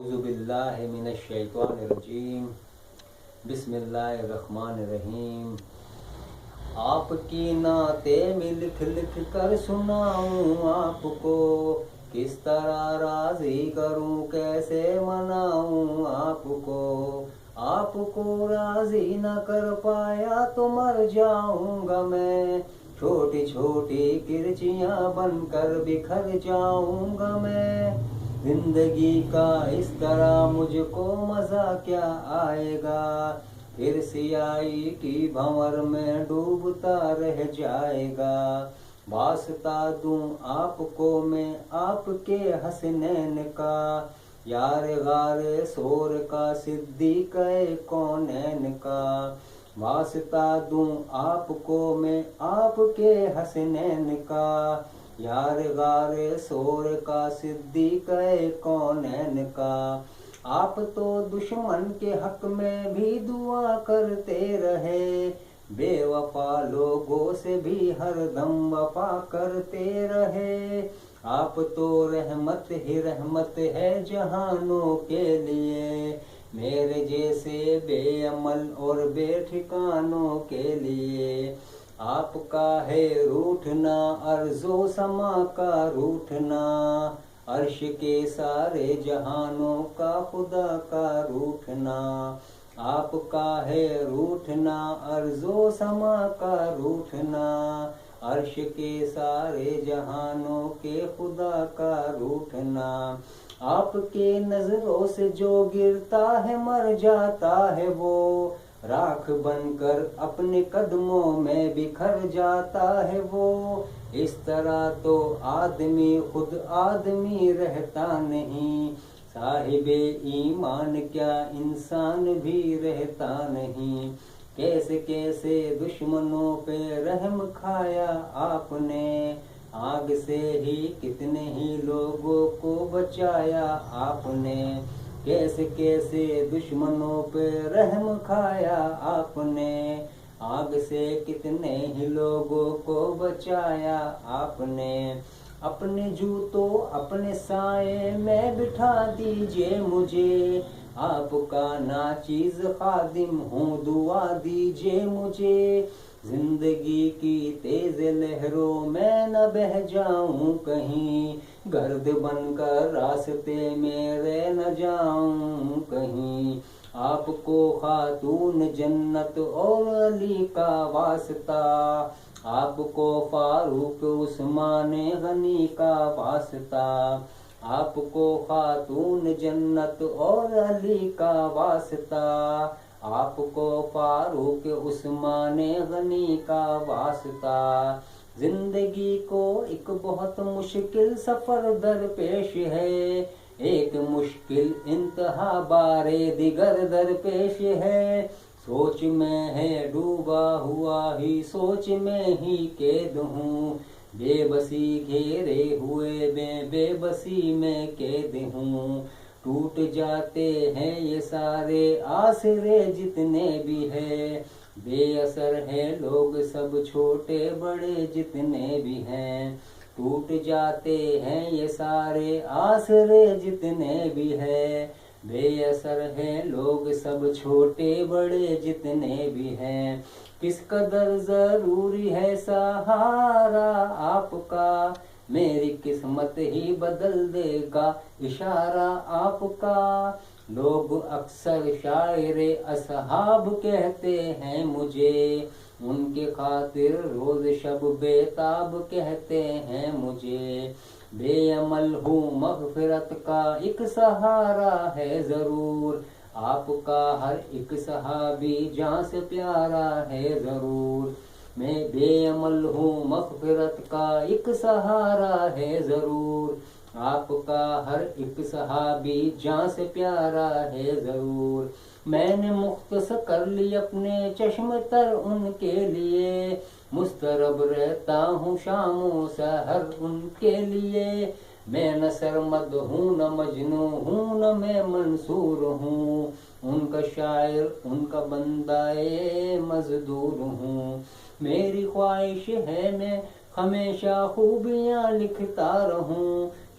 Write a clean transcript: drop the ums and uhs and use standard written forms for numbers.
اعوذ باللہ من الشیطان الرجیم بسم اللہ الرحمن الرحیم۔ آپ کی نعتیں میں لکھ لکھ کر سناؤں آپ کو، کس طرح راضی کروں کیسے مناؤں آپ کو۔ آپ کو راضی نہ کر پایا تو مر جاؤں گا میں، چھوٹی چھوٹی کرچیاں بن کر بکھر جاؤں گا میں۔ زندگی کا اس طرح مجھ کو مزہ کیا آئے گا، پھر سیاہی کی بھنور میں ڈوبتا رہ جائے گا۔ واسطہ دوں آپ کو میں آپ کے حسنین کا، یار غار سور کا صدیق کونین کا۔ واسطہ دوں آپ کو میں آپ کے حسنین کا، یار غار سور کا صدیق کونین کا۔ آپ تو دشمن کے حق میں بھی دعا کرتے رہے، بے وفا لوگوں سے بھی ہر دم وفا کرتے رہے۔ آپ تو رحمت ہی رحمت ہے جہانوں کے لیے، میرے جیسے بے عمل اور بے ٹھکانوں کے لیے۔ آپ کا ہے روٹھنا ارض و سما کا روٹھنا، عرش کے سارے جہانوں کا خدا کا روٹھنا۔ آپ کا ہے روٹھنا ارض و سما کا روٹھنا، عرش کے سارے جہانوں کے خدا کا روٹھنا۔ آپ کے نظروں سے جو گرتا ہے مر جاتا ہے وہ، راکھ بن کر اپنے قدموں میں بکھر جاتا ہے وہ۔ اس طرح تو آدمی خود آدمی رہتا نہیں، صاحب ایمان کیا انسان بھی رہتا نہیں۔ کیسے کیسے دشمنوں پہ رحم کھایا آپ نے، آگ سے ہی کتنے ہی لوگوں کو بچایا آپ نے۔ کیسے کیسے دشمنوں پہ رحم کھایا آپ نے، آگ سے کتنے ہی لوگوں کو بچایا آپ نے۔ اپنے جوتوں اپنے سائے میں بٹھا دیجئے مجھے، آپ کا ناچیز خادم ہوں دعا دیجئے مجھے۔ زندگی کی تیز لہروں میں نہ بہہ جاؤں کہیں، گرد بن کر راستے میں رہ نہ جاؤں کہیں۔ آپ کو خاتون جنت اور علی کا واسطہ، آپ کو فاروق عثمان غنی کا واسطہ۔ آپ کو خاتون جنت اور علی کا واسطہ، آپ کو فاروق عثمان غنی کا واسطہ۔ زندگی کو ایک بہت مشکل سفر درپیش ہے، ایک مشکل انتہا بارے دیگر درپیش ہے۔ سوچ میں ہے ڈوبا ہوا ہی سوچ میں ہی قید ہوں، بے بسی گھیرے ہوئے میں بے بسی میں قید ہوں۔ ٹوٹ جاتے ہیں یہ سارے آسرے جتنے بھی ہیں، بے اثر ہیں لوگ سب چھوٹے بڑے جتنے بھی ہیں۔ ٹوٹ جاتے ہیں یہ سارے آسرے جتنے بھی ہیں، بے اثر ہیں لوگ سب چھوٹے بڑے جتنے بھی ہیں۔ کس قدر ضروری ہے سہارا آپ کا، میری قسمت ہی بدل دے گا اشارہ آپ کا۔ لوگ اکثر شاعر اصحاب کہتے ہیں مجھے، ان کی خاطر روز شب بیتاب کہتے ہیں مجھے۔ بے عمل ہوں مغفرت کا ایک سہارا ہے ضرور، آپ کا ہر ایک صحابی جان سے پیارا ہے ضرور۔ میں بے عمل ہوں مغفرت کا ایک سہارا ہے ضرور، آپ کا ہر ایک صحابی جان سے پیارا ہے ضرور۔ میں نے مختصر کر لی اپنے چشم تر ان کے لیے، مضطرب رہتا ہوں شام و سحر ان کے لیے۔ میں نہ سرمد ہوں نہ مجنوں ہوں نہ میں منصور ہوں، ان کا شاعر ان کا بندہ مزدور ہوں۔ میری خواہش ہے میں ہمیشہ خوبیاں لکھتا رہوں،